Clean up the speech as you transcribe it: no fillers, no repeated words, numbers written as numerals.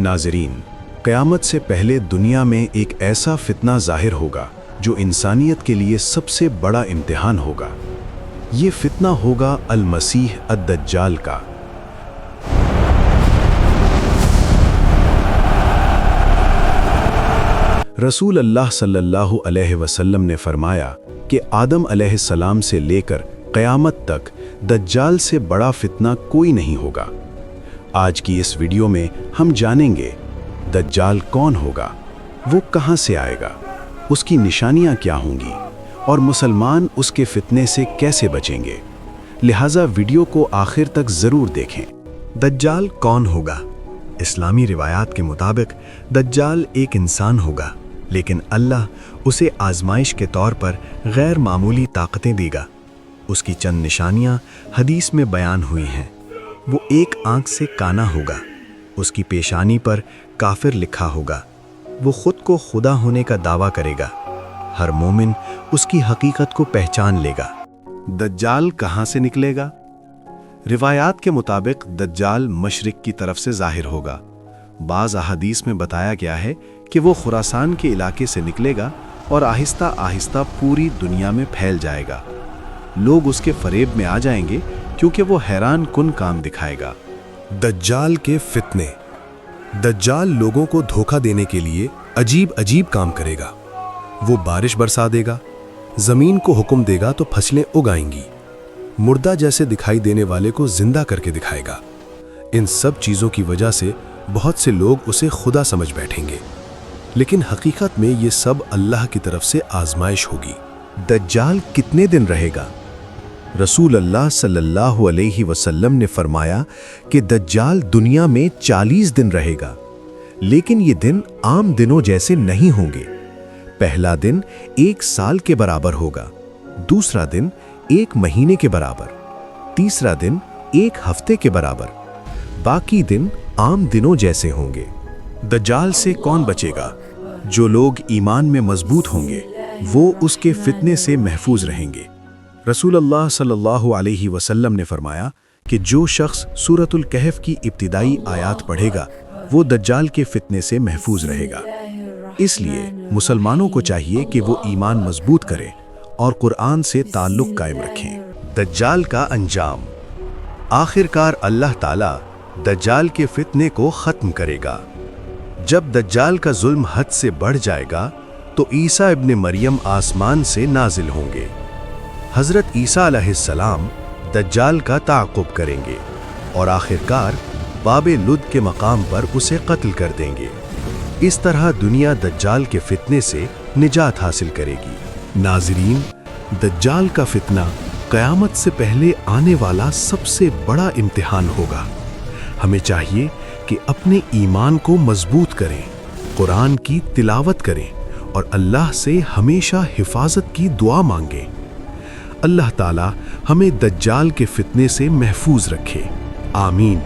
नाज़रीन, क़यामत से पहले दुनिया में एक ऐसा फितना ज़ाहिर होगा जो इंसानियत के लिए सबसे बड़ा इम्तिहान होगा। ये फितना होगा अल-मसीह अद-दज्जाल का। रसूल अल्लाह सल्लल्लाहु अलैहि वसल्लम ने फरमाया कि आदम अलैहिस्सलाम से लेकर क़यामत तक दज्जाल से बड़ा फितना कोई नहीं होगा। आज की इस वीडियो में हम जानेंगे दज्जाल कौन होगा, वो कहाँ से आएगा, उसकी निशानियाँ क्या होंगी और मुसलमान उसके फितने से कैसे बचेंगे। लिहाजा वीडियो को आखिर तक ज़रूर देखें। दज्जाल कौन होगा? इस्लामी रिवायात के मुताबिक दज्जाल एक इंसान होगा, लेकिन अल्लाह उसे आजमाइश के तौर पर गैर मामूली ताकतें देगा। उसकी चंद निशानियां हदीस में बयान हुई हैं। वो एक आंख से काना होगा, उसकी पेशानी पर काफिर लिखा होगा, वो खुद को खुदा होने का दावा करेगा, हर मोमिन उसकी हकीकत को पहचान लेगा। दज्जाल कहाँ से निकलेगा? रिवायात के मुताबिक दज्जाल मशरिक की तरफ से ज़ाहिर होगा। बाज़ अहादीस में बताया गया है कि वो खुरासान के इलाके से निकलेगा और आहिस्ता आहिस्ता पूरी दुनिया में फैल जाएगा। लोग उसके फरेब में आ जाएंगे क्योंकि वो हैरान कुन काम दिखाएगा। दज्जाल के फितने। दज्जाल लोगों को धोखा देने के लिए अजीब अजीब काम करेगा। वो बारिश बरसा देगा, ज़मीन को हुक्म देगा तो फसलें उगाएंगी, मुर्दा जैसे दिखाई देने वाले को जिंदा करके दिखाएगा। इन सब चीज़ों की वजह से बहुत से लोग उसे खुदा समझ बैठेंगे, लेकिन हकीकत में ये सब अल्लाह की तरफ से आजमाइश होगी। दज्जाल कितने दिन रहेगा? रसूल अल्लाह सल्लल्लाहु अलैहि वसल्लम ने फरमाया कि दज्जाल दुनिया में 40 दिन रहेगा, लेकिन ये दिन आम दिनों जैसे नहीं होंगे। पहला दिन 1 साल के बराबर होगा, दूसरा दिन 1 महीने के बराबर, तीसरा दिन 1 हफ्ते के बराबर, बाकी दिन आम दिनों जैसे होंगे। दज्जाल से कौन बचेगा? जो लोग ईमान में मजबूत होंगे वो उसके फितने से महफूज रहेंगे। रसूल अल्लाह सल्लल्लाहु अलैहि वसल्लम ने फरमाया कि जो शख्स सूरतुल कहफ की इब्तिदाई आयात पढ़ेगा वो दज्जाल के फितने से महफूज रहेगा। इसलिए मुसलमानों को चाहिए कि वो ईमान मजबूत करें और कुरान से ताल्लुक़ कायम रखें। दज्जाल का अंजाम। आखिरकार अल्लाह ताला दज्जाल के फितने को ख़त्म करेगा। जब दज्जाल का जुल्म हद से बढ़ जाएगा तो ईसा इब्ने मरियम आसमान से नाजिल होंगे। हज़रत ईसा अलैहिस्सलाम दज्जाल का ताक़ुब करेंगे और आखिरकार बाबे लुद के मकाम पर उसे कत्ल कर देंगे। इस तरह दुनिया दज्जाल के फितने से निजात हासिल करेगी। नाज़रीन, दज्जाल का फितना क़यामत से पहले आने वाला सबसे बड़ा इम्तिहान होगा। हमें चाहिए कि अपने ईमान को मजबूत करें, कुरान की तिलावत करें और अल्लाह से हमेशा हिफाजत की दुआ मांगें। अल्लाह ताला हमें दज्जाल के फितने से महफूज रखे। आमीन।